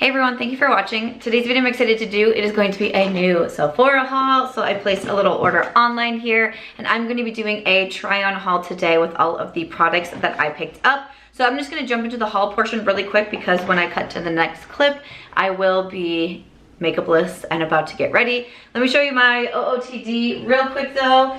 Hey everyone, thank you for watching. Today's video I'm excited to do, it is going to be a new Sephora haul. So I placed a little order online here and I'm going to be doing a try on haul today with all of the products that I picked up. So I'm just going to jump into the haul portion really quick because when I cut to the next clip, I will be makeup-less and about to get ready. Let me show you my OOTD real quick though.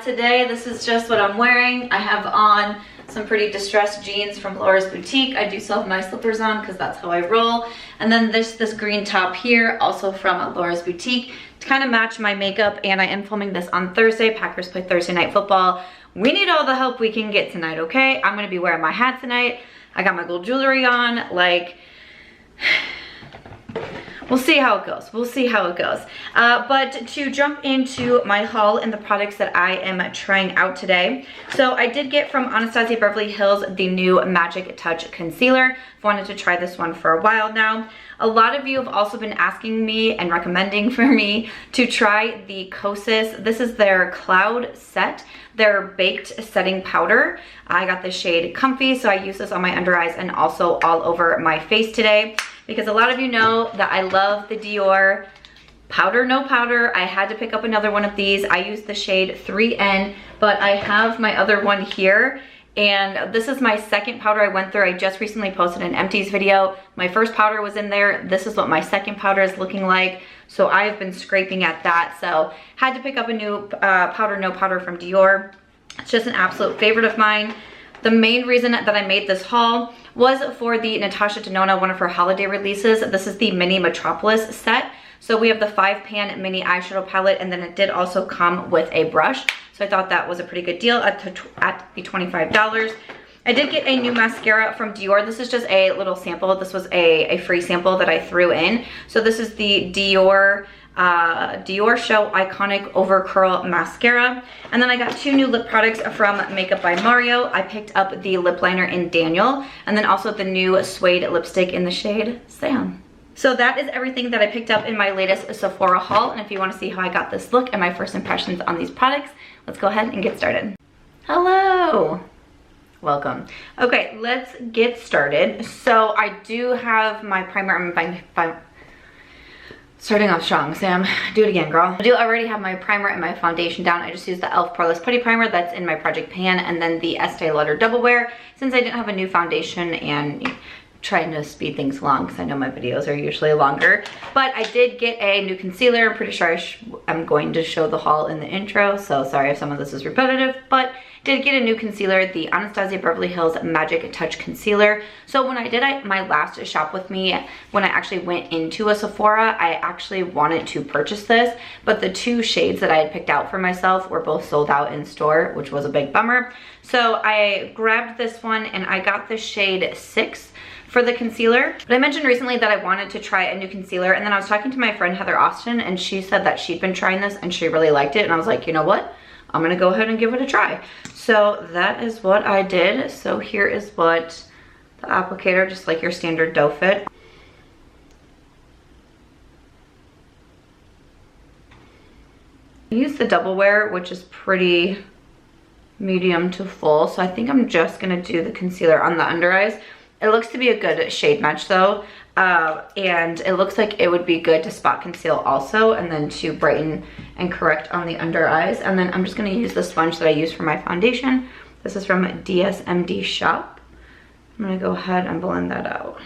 Today, this is just what I'm wearing. I have on some pretty distressed jeans from Laura's Boutique. I do still have my slippers on because that's how I roll. And then this green top here, also from Laura's Boutique, to kind of match my makeup. And I am filming this on Thursday. Packers play Thursday night football. We need all the help we can get tonight, okay? I'm gonna be wearing my hat tonight. I got my gold jewelry on, like, we'll see how it goes. We'll see how it goes. But to jump into my haul and the products that I am trying out today. So I did get from Anastasia Beverly Hills the new Magic Touch Concealer. I've wanted to try this one for a while now. A lot of you have also been asking me and recommending for me to try the Kosas. This is their Cloud Set, their baked setting powder. I got the shade Comfy, so I use this on my under eyes and also all over my face today. Because a lot of you know that I love the Dior powder no powder. I had to pick up another one of these. I use the shade 3N, but I have my other one here. And this is my second powder I went through. I just recently posted an empties video. My first powder was in there. This is what my second powder is looking like. So I've been scraping at that. So had to pick up a new powder no powder from Dior. It's just an absolute favorite of mine. The main reason that I made this haul was for the Natasha Denona, one of her holiday releases. This is the mini Metropolis set. So we have the 5-pan mini eyeshadow palette, and then it did also come with a brush. So I thought that was a pretty good deal at the $25. I did get a new mascara from Dior. This is just a little sample. This was a free sample that I threw in. So this is the Dior Show Iconic Overcurl Mascara. And then I got two new lip products from Makeup by Mario. I picked up the lip liner in Daniel, and then also the new suede lipstick in the shade Sam. So that is everything that I picked up in my latest Sephora haul. And if you want to see how I got this look and my first impressions on these products, let's go ahead and get started. Hello. Welcome. Okay, let's get started. So I do have my primer. I'm starting off strong, Sam. Do it again, girl. I do already have my primer and my foundation down. I just used the e.l.f. Poreless Putty Primer that's in my Project Pan, and then the Estee Lauder Double Wear, since I didn't have a new foundation and trying to speed things along because I know my videos are usually longer. But I did get a new concealer. I'm pretty sure I'm going to show the haul in the intro, so sorry if some of this is repetitive, but did get a new concealer, the Anastasia Beverly Hills Magic Touch Concealer. So when I did my last shop with me, when I actually went into a Sephora, I actually wanted to purchase this, but the two shades that I had picked out for myself were both sold out in store, which was a big bummer. So I grabbed this one and I got the shade 6 for the concealer. But I mentioned recently that I wanted to try a new concealer, and then I was talking to my friend Heather Austin, and she said that she'd been trying this and she really liked it, and I was like, you know what? I'm gonna go ahead and give it a try. So that is what I did. So here is what the applicator, just like your standard doe fit. I used the Double Wear, which is pretty medium to full, so I think I'm just gonna do the concealer on the under eyes. It looks to be a good shade match though, and it looks like it would be good to spot conceal also, and then to brighten and correct on the under eyes. And then I'm just going to use the sponge that I use for my foundation. This is from DSMD Shop. I'm going to go ahead and blend that out.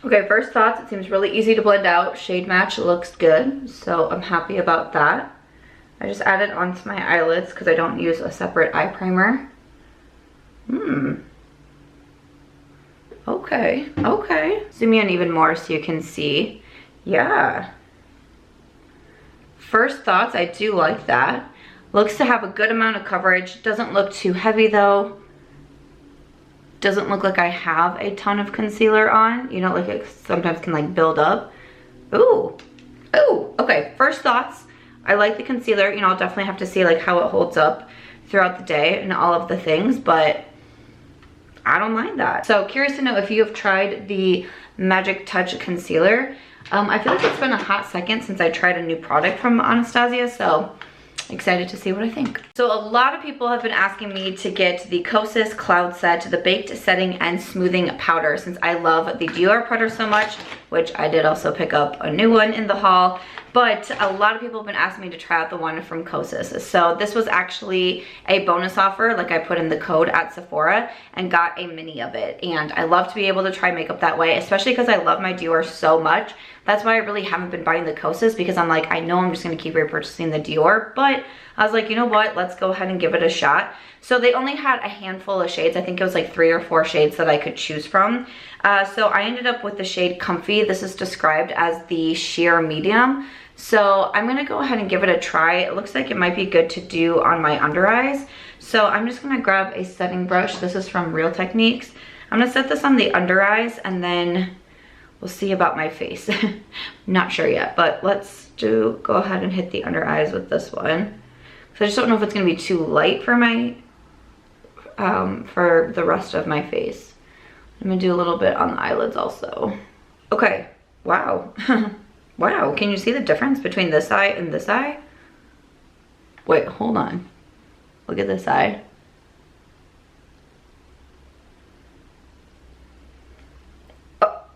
Okay, first thoughts, it seems really easy to blend out. Shade match looks good, so I'm happy about that. I just added onto my eyelids because I don't use a separate eye primer. Okay. Zoom in even more so you can see. Yeah. First thoughts, I do like that. Looks to have a good amount of coverage. Doesn't look too heavy though. Doesn't look like I have a ton of concealer on. You know, like it sometimes can like build up. Ooh, okay. First thoughts, I like the concealer. You know, I'll definitely have to see like how it holds up throughout the day and all of the things, but I don't mind that. So curious to know if you have tried the Magic Touch Concealer. I feel like it's been a hot second since I tried a new product from Anastasia, so excited to see what I think. So a lot of people have been asking me to get the Kosas Cloud Set, the Baked Setting and Smoothing Powder, since I love the Dior powder so much, which I did also pick up a new one in the haul. But a lot of people have been asking me to try out the one from Kosas. So this was actually a bonus offer. Like, I put in the code at Sephora and got a mini of it. And I love to be able to try makeup that way, especially because I love my Dior so much. That's why I really haven't been buying the Kosas, because I'm like, I know I'm just going to keep repurchasing the Dior. But I was like, you know what? Let's go ahead and give it a shot. So they only had a handful of shades. I think it was like 3 or 4 shades that I could choose from. So I ended up with the shade Comfy. This is described as the sheer medium. So I'm gonna go ahead and give it a try. It looks like it might be good to do on my under eyes. So I'm just gonna grab a setting brush. This is from Real Techniques. I'm gonna set this on the under eyes and then we'll see about my face. Not sure yet, but let's go ahead and hit the under eyes with this one. So I just don't know if it's gonna be too light for my, for the rest of my face. I'm gonna do a little bit on the eyelids also. Okay, wow. Wow, can you see the difference between this eye and this eye? Wait, hold on. Look at this eye.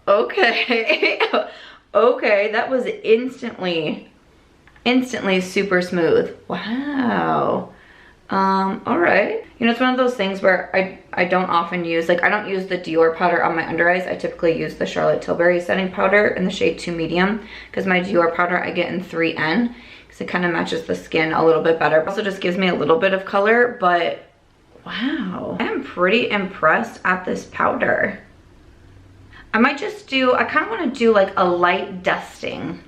Okay. Okay, that was instantly super smooth. Wow. All right. You know, it's one of those things where I don't often use, like, I don't use the Dior powder on my under eyes. I typically use the Charlotte Tilbury setting powder in the shade 2 Medium, because my Dior powder I get in 3N, because it kind of matches the skin a little bit better. It also just gives me a little bit of color, but wow. I am pretty impressed at this powder. I might just do, I kind of want to do like a light dusting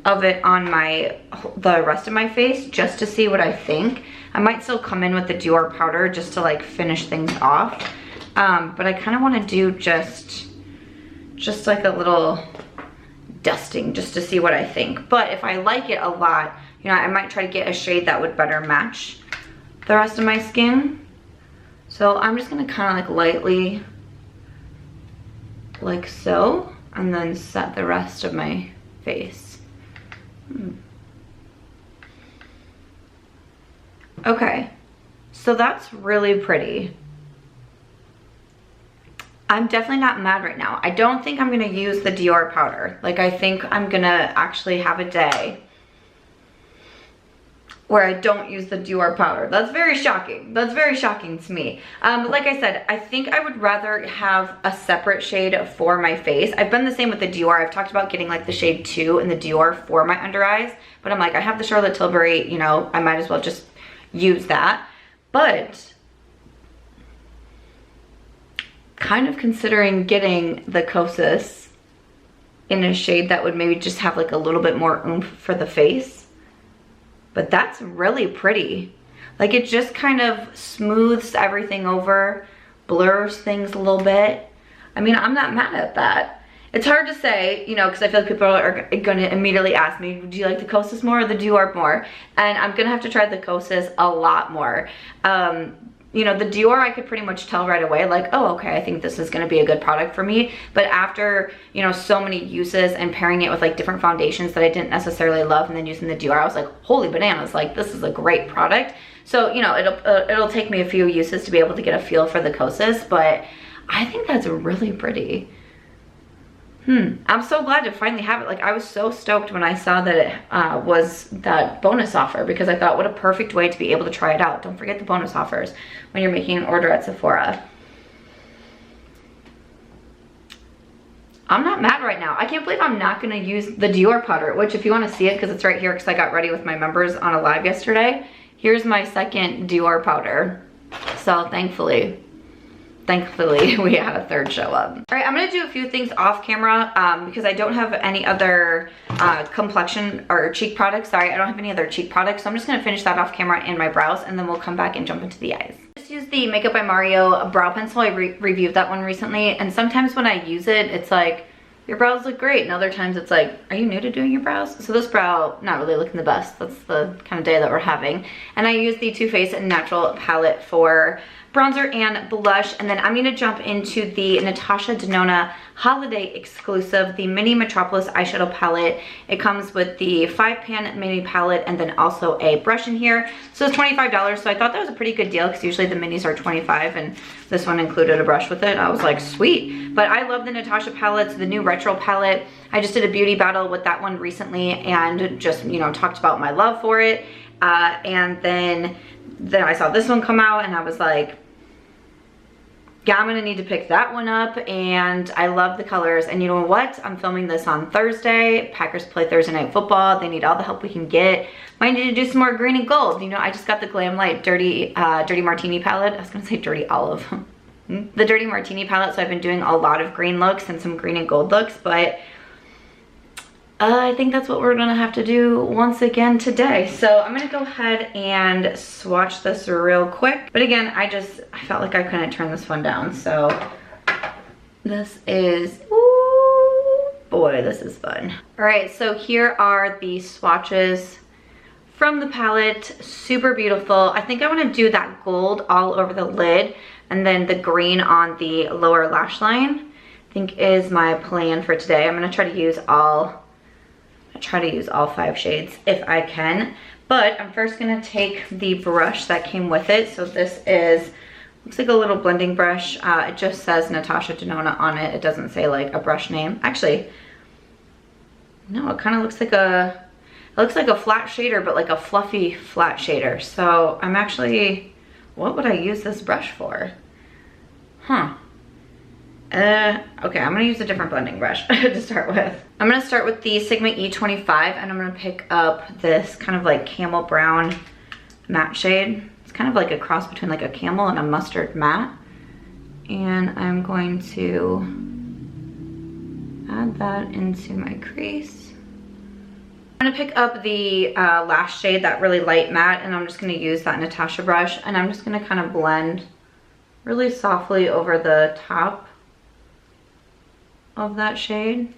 of it on the rest of my face, just to see what I think. I might still come in with the Dior powder just to like finish things off. But I kind of want to do just like a little dusting just to see what I think. But if I like it a lot, you know, I might try to get a shade that would better match the rest of my skin. So I'm just gonna kind of like lightly, like so, and then set the rest of my face. Okay, so that's really pretty. I'm definitely not mad right now. I don't think I'm gonna use the Dior powder. Like, I think I'm gonna actually have a day where I don't use the Dior powder. That's very shocking. That's very shocking to me. But like I said, I think I would rather have a separate shade for my face. I've been the same with the Dior. I've talked about getting like the shade 2 in the Dior for my under eyes, but I'm like, I have the Charlotte Tilbury, you know, I might as well just use that. But kind of considering getting the Kosas in a shade that would maybe just have like a little bit more oomph for the face. But that's really pretty. Like, it just kind of smooths everything over, blurs things a little bit. I mean, I'm not mad at that. It's hard to say, you know, because I feel like people are going to immediately ask me, do you like the Kosas more or the Dior more? And I'm going to have to try the Kosas a lot more. You know, the Dior I could pretty much tell right away, like, oh, okay, I think this is gonna be a good product for me. But after, you know, so many uses and pairing it with like different foundations that I didn't necessarily love, and then using the Dior, I was like, holy bananas, like, this is a great product. So, you know, it'll take me a few uses to be able to get a feel for the Kosas, but I think that's really pretty. I'm so glad to finally have it. Like, I was so stoked when I saw that it was that bonus offer, because I thought, what a perfect way to be able to try it out. Don't forget the bonus offers when you're making an order at Sephora. I'm not mad right now. I can't believe I'm not gonna use the Dior powder, which, if you wanna see it, because it's right here, because I got ready with my members on a live yesterday, here's my second Dior powder. So thankfully we had a third show up. All right, I'm gonna do a few things off camera because I don't have any other complexion or cheek products. Sorry, I don't have any other cheek products. So I'm just gonna finish that off camera in my brows, and then we'll come back and jump into the eyes. Just use the Makeup by Mario brow pencil. I reviewed that one recently, and sometimes when I use it, it's like, your brows look great, and other times it's like, are you new to doing your brows? So this brow, not really looking the best. That's the kind of day that we're having. And I use the Too Faced Natural Palette for bronzer and blush, and then I'm gonna jump into the Natasha Denona holiday exclusive, the mini Metropolis eyeshadow palette. It comes with the 5-pan mini palette and then also a brush in here. So it's $25, so I thought that was a pretty good deal because usually the minis are $25 and this one included a brush with it. I was like, sweet. But I love the Natasha palettes, the new retro palette. I just did a beauty battle with that one recently and just, you know, talked about my love for it. And then I saw this one come out and I was like, yeah, I'm gonna need to pick that one up, and I love the colors. And you know what? I'm filming this on Thursday. Packers play Thursday night football. They need all the help we can get. Might need to do some more green and gold. You know, I just got the Glam Light Dirty Martini palette. I was gonna say Dirty Olive. The Dirty Martini palette, so I've been doing a lot of green looks and some green and gold looks, but I think that's what we're gonna have to do once again today. So I'm gonna go ahead and swatch this real quick. But again, I felt like I couldn't turn this one down. So this is, ooh, boy, this is fun. All right, so here are the swatches from the palette. Super beautiful. I think I wanna do that gold all over the lid and then the green on the lower lash line, I think is my plan for today. I'm gonna try to use all 5 shades if I can, but I'm first gonna take the brush that came with it. So this is, looks like a little blending brush. It just says Natasha Denona on it. It doesn't say like a brush name. Actually, no, it kind of looks like it looks like a flat shader, but like a fluffy flat shader. So I'm actually, what would I use this brush for? Huh. Okay, I'm gonna use a different blending brush to start with. I'm gonna start with the Sigma E25 and I'm gonna pick up this kind of like camel brown matte shade. It's kind of like a cross between like a camel and a mustard matte. And I'm going to add that into my crease. I'm gonna pick up the lash shade, that really light matte, and I'm just gonna use that Natasha brush and I'm just gonna kind of blend really softly over the top of that shade.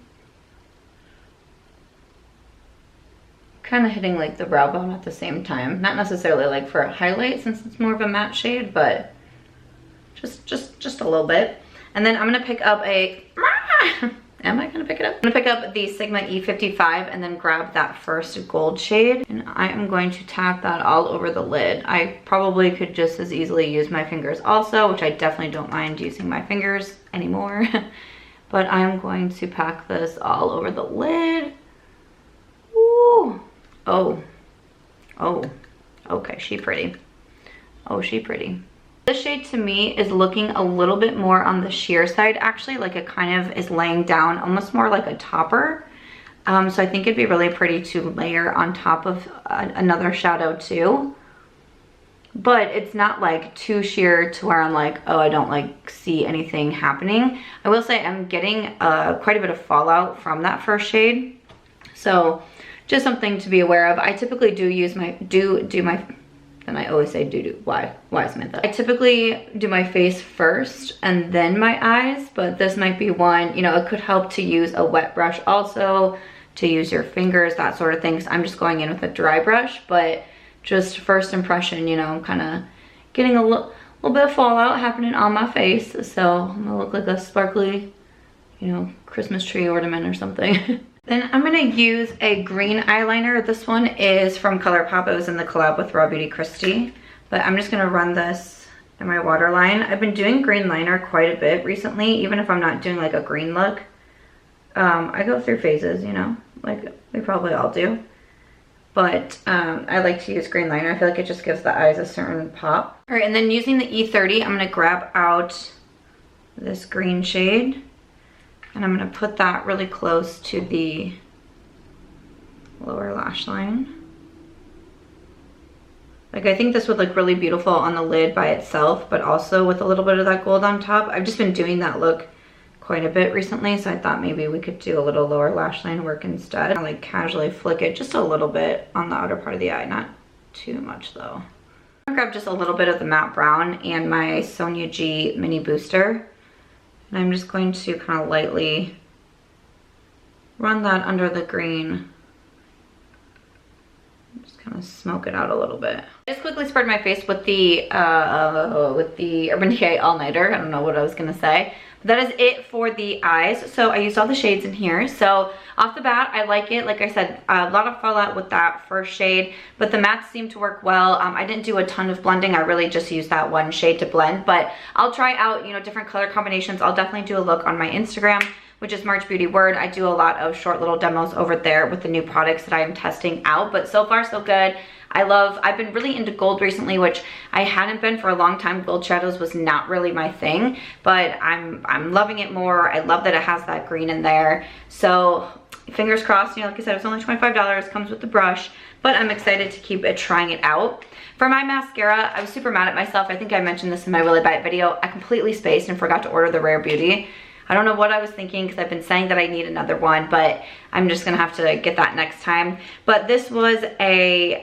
Kind of hitting like the brow bone at the same time. Not necessarily like for a highlight since it's more of a matte shade, but just a little bit. And then I'm gonna pick up a, am I gonna pick it up? I'm gonna pick up the Sigma E55 and then grab that first gold shade. And I am going to tap that all over the lid. I probably could just as easily use my fingers also, which I definitely don't mind using my fingers anymore. But I'm going to pack this all over the lid. Ooh. Oh. Oh. Okay, she pretty. Oh, she pretty. This shade to me is looking a little bit more on the sheer side actually, like it kind of is laying down almost more like a topper. So I think it'd be really pretty to layer on top of another shadow too. But it's not like too sheer to where I'm like, oh, I don't like see anything happening. I will say I'm getting quite a bit of fallout from that first shade. So just something to be aware of. I typically do use my, and I always say do. Why Samantha? I typically do my face first and then my eyes, but this might be one, you know, it could help to use a wet brush also, to use your fingers, that sort of thing. So I'm just going in with a dry brush, but just first impression, you know, I'm kind of getting a little bit of fallout happening on my face. So I'm gonna look like a sparkly, you know, Christmas tree ornament or something. Then I'm gonna use a green eyeliner. This one is from Colourpop. It was in the collab with Raw Beauty Christie. But I'm just gonna run this in my waterline. I've been doing green liner quite a bit recently, even if I'm not doing like a green look. I go through phases, you know, like we probably all do. But I like to use green liner. I feel like it just gives the eyes a certain pop. All right, and then using the E30, I'm gonna grab out this green shade and I'm gonna put that really close to the lower lash line. Like I think this would look really beautiful on the lid by itself, but also with a little bit of that gold on top. I've just been doing that look quite a bit recently, so I thought maybe we could do a little lower lash line work instead. I like casually flick it just a little bit on the outer part of the eye, not too much though. I'm gonna grab just a little bit of the matte brown and my Sonia G mini booster, and I'm just going to kind of lightly run that under the green Just kind of smoke it out a little bit. I just quickly spread my face with the Urban Decay All Nighter. I don't know what I was gonna say. But that is it for the eyes. So I used all the shades in here. So off the bat, I like it. Like I said, a lot of fallout with that first shade, but the mattes seem to work well. I didn't do a ton of blending. I really just used that one shade to blend, but I'll try out, you know, different color combinations. I'll definitely do a look on my Instagram, which is March Beauty Word. I do a lot of short little demos over there with the new products that I am testing out, but so far so good. I've been really into gold recently, which I hadn't been for a long time. Gold shadows was not really my thing, but I'm loving it more. I love that it has that green in there. So fingers crossed, you know, like I said, it's only $25, comes with the brush, but I'm excited to keep trying it out. For my mascara, I was super mad at myself. I think I mentioned this in my Really Buy It video. I completely spaced and forgot to order the Rare Beauty. I don't know what I was thinking because I've been saying that I need another one, but I'm just gonna have to get that next time. But this was a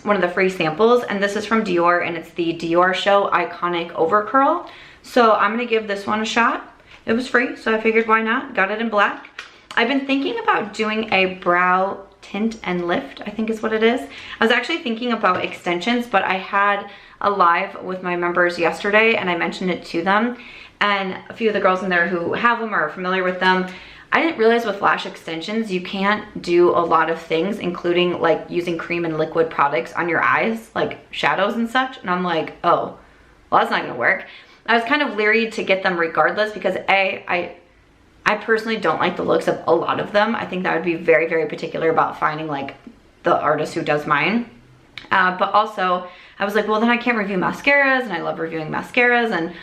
one of the free samples, and this is from Dior, and it's the Dior Show Iconic Overcurl. So I'm gonna give this one a shot. It was free, so I figured why not? Got it in black. I've been thinking about doing a brow tint and lift, I think is what it is. I was actually thinking about extensions, but I had a live with my members yesterday and I mentioned it to them, and a few of the girls in there who have them or are familiar with them, I didn't realize with lash extensions you can't do a lot of things, including like using cream and liquid products on your eyes, like shadows and such. And I'm like, oh, well, that's not gonna work. I was kind of leery to get them regardless because I personally don't like the looks of a lot of them. I think that would be very, very particular about finding like the artist who does mine. But also I was like, well, then I can't review mascaras, and I love reviewing mascaras and,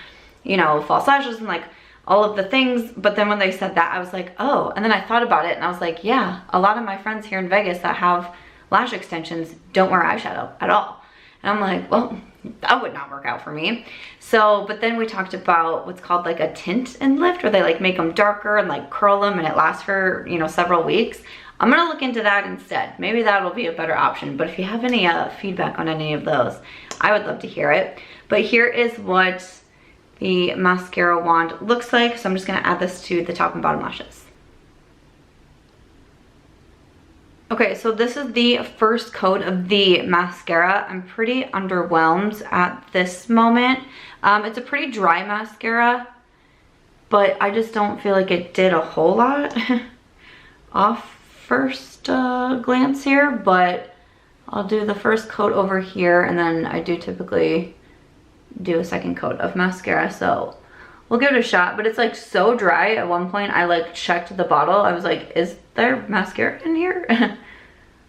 you know, false lashes and like all of the things. But then when they said that, I was like, oh, and then I thought about it and I was like, yeah, a lot of my friends here in Vegas that have lash extensions don't wear eyeshadow at all. And I'm like, well, that would not work out for me. So, but then we talked about what's called like a tint and lift, where they like make them darker and like curl them and it lasts for, you know, several weeks. I'm gonna look into that instead. Maybe that'll be a better option. But if you have any feedback on any of those, I would love to hear it. But here is what the mascara wand looks like. So I'm just gonna add this to the top and bottom lashes. Okay, so this is the first coat of the mascara. I'm pretty underwhelmed at this moment. It's a pretty dry mascara, but I just don't feel like it did a whole lot off first glance here, but I'll do the first coat over here, and then I do typically do a second coat of mascara, so we'll give it a shot. But it's like so dry. At one point I like checked the bottle. I was like, is there mascara in here?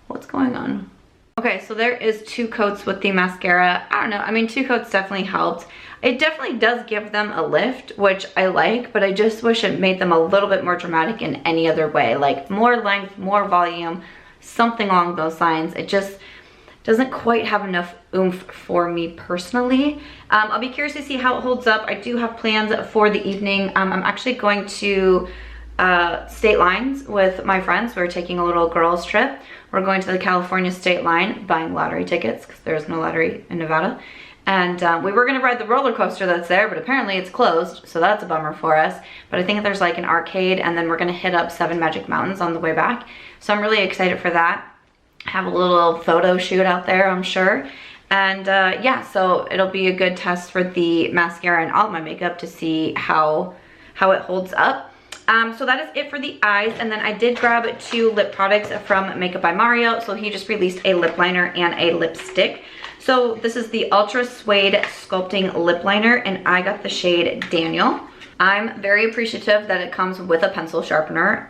What's going on? Okay, so there is 2 coats with the mascara. I don't know, I mean, 2 coats definitely helped. It definitely does give them a lift, which I like, but I just wish it made them a little bit more dramatic in any other way, like more length, more volume, something along those lines. It just doesn't quite have enough oomph for me personally. I'll be curious to see how it holds up. I do have plans for the evening. I'm actually going to state lines with my friends. We're taking a little girls trip. We're going to the California state line, buying lottery tickets because there's no lottery in Nevada. And we were gonna ride the roller coaster that's there, but apparently it's closed, so that's a bummer for us. But I think there's like an arcade, and then we're gonna hit up 7 Magic Mountains on the way back. So I'm really excited for that. Have a little photo shoot out there, I'm sure. And yeah, so it'll be a good test for the mascara and all of my makeup to see how it holds up. So that is it for the eyes. And then I did grab 2 lip products from Makeup by Mario. So he just released a lip liner and a lipstick. So this is the Ultra Suede Sculpting Lip Liner, and I got the shade Daniel. I'm very appreciative that it comes with a pencil sharpener.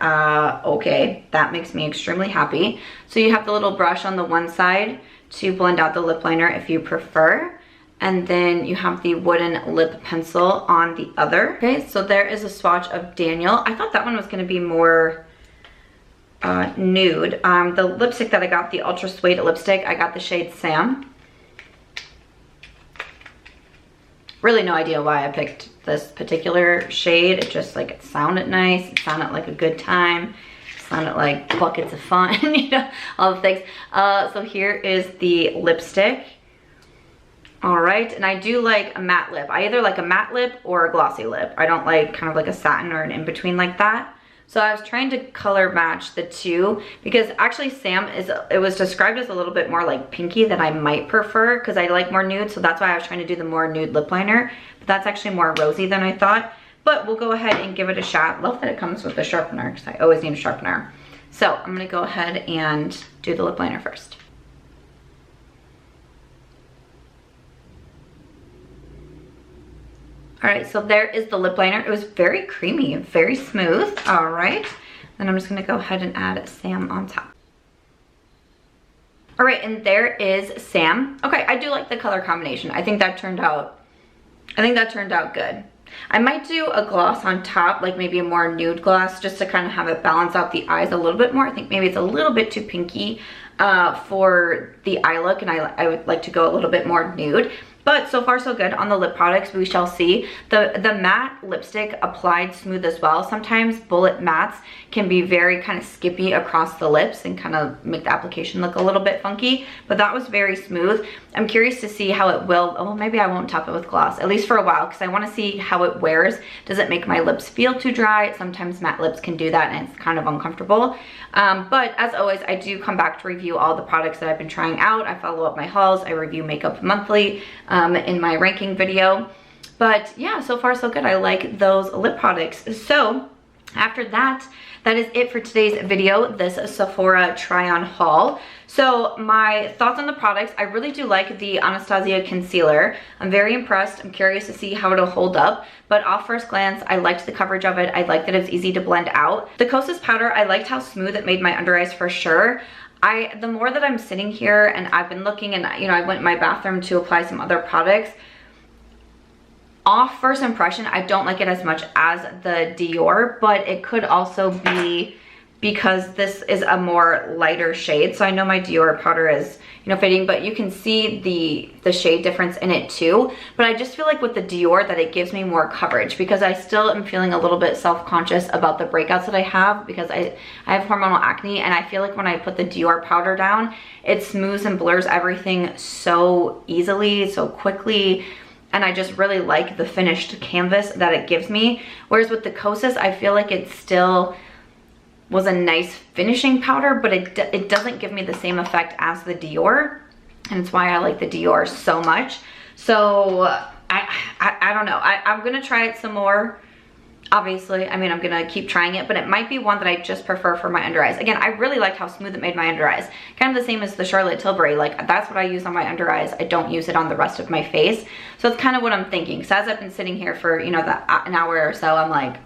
Okay, that makes me extremely happy. So you have the little brush on the one side to blend out the lip liner if you prefer. And then you have the wooden lip pencil on the other. Okay, so there is a swatch of Daniel. I thought that one was gonna be more nude. The lipstick that I got, the Ultra Suede lipstick, I got the shade Sam. Really no idea why I picked this particular shade. It just like, it sounded nice. It sounded like a good time. It sounded like buckets of fun, you know, all the things. So here is the lipstick. All right, and I do like a matte lip. I either like a matte lip or a glossy lip. I don't like kind of like a satin or an in-between like that. So I was trying to color match the two because actually it was described as a little bit more like pinky than I might prefer because I like more nude. So that's why I was trying to do the more nude lip liner. But that's actually more rosy than I thought. But we'll go ahead and give it a shot. Love that it comes with a sharpener because I always need a sharpener. So I'm gonna go ahead and do the lip liner first. All right, so there is the lip liner. It was very creamy and very smooth. All right, then I'm just gonna go ahead and add Sam on top. All right, and there is Sam. Okay, I do like the color combination. I think that turned out good. I might do a gloss on top, like maybe a more nude gloss, just to kind of have it balance out the eyes a little bit more. I think maybe it's a little bit too pinky for the eye look, and I would like to go a little bit more nude. But so far so good on the lip products. We shall see. The matte lipstick applied smooth as well. Sometimes bullet mattes can be very kind of skippy across the lips and kind of make the application look a little bit funky, but that was very smooth. I'm curious to see how it will, oh, maybe I won't top it with gloss, at least for a while, because I want to see how it wears. Does it make my lips feel too dry? Sometimes matte lips can do that and it's kind of uncomfortable. But as always, I do come back to review all the products that I've been trying out. I follow up my hauls. I review makeup monthly in my ranking video. But yeah, so far so good. I like those lip products. So after that, that is it for today's video, this Sephora try-on haul. So my thoughts on the products, I really do like the Anastasia concealer. I'm very impressed. I'm curious to see how it'll hold up. But off first glance, I liked the coverage of it. I liked that it's easy to blend out. The Kosas powder, I liked how smooth it made my under eyes for sure. The more that I'm sitting here and I've been looking, and you know, I went in my bathroom to apply some other products. Off first impression, I don't like it as much as the Dior, but it could also be because this is a more lighter shade. So I know my Dior powder is, you know, fading, but you can see the shade difference in it too. But I just feel like with the Dior that it gives me more coverage, because I still am feeling a little bit self-conscious about the breakouts that I have, because I have hormonal acne, and I feel like when I put the Dior powder down, it smooths and blurs everything so easily, so quickly. And I just really like the finished canvas that it gives me. Whereas with the Kosas, I feel like it still was a nice finishing powder, but it doesn't give me the same effect as the Dior. And it's why I like the Dior so much. So I don't know. I'm gonna try it some more. Obviously, I mean, I'm gonna keep trying it, but it might be one that I just prefer for my under eyes. Again, I really liked how smooth it made my under eyes. Kind of the same as the Charlotte Tilbury. Like, that's what I use on my under eyes. I don't use it on the rest of my face. So it's kind of what I'm thinking. So as I've been sitting here for, you know, an hour or so, I'm like,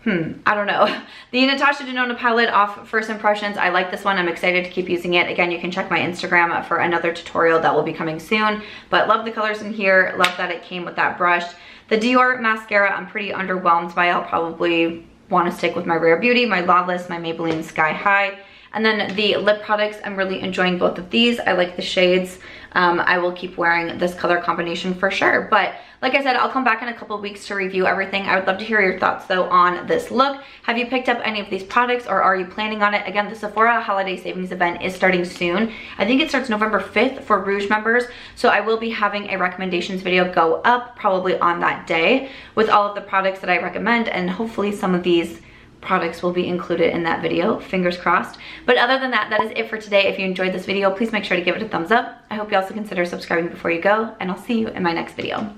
I don't know. The Natasha Denona palette off first impressions, I like this one. I'm excited to keep using it. Again, you can check my Instagram for another tutorial that will be coming soon. But love the colors in here. Love that it came with that brush. The Dior mascara, I'm pretty underwhelmed by. I'll probably want to stick with my Rare Beauty, my Lawless, my Maybelline Sky High. And then the lip products, I'm really enjoying both of these. I like the shades. I will keep wearing this color combination for sure. But like I said, I'll come back in a couple of weeks to review everything. I would love to hear your thoughts though on this look. Have you picked up any of these products, or are you planning on it? Again, the Sephora holiday savings event is starting soon. I think it starts November 5th for Rouge members. So I will be having a recommendations video go up probably on that day with all of the products that I recommend, and hopefully some of these products will be included in that video, fingers crossed. But other than that, that is it for today. If you enjoyed this video, please make sure to give it a thumbs up. I hope you also consider subscribing before you go, and I'll see you in my next video.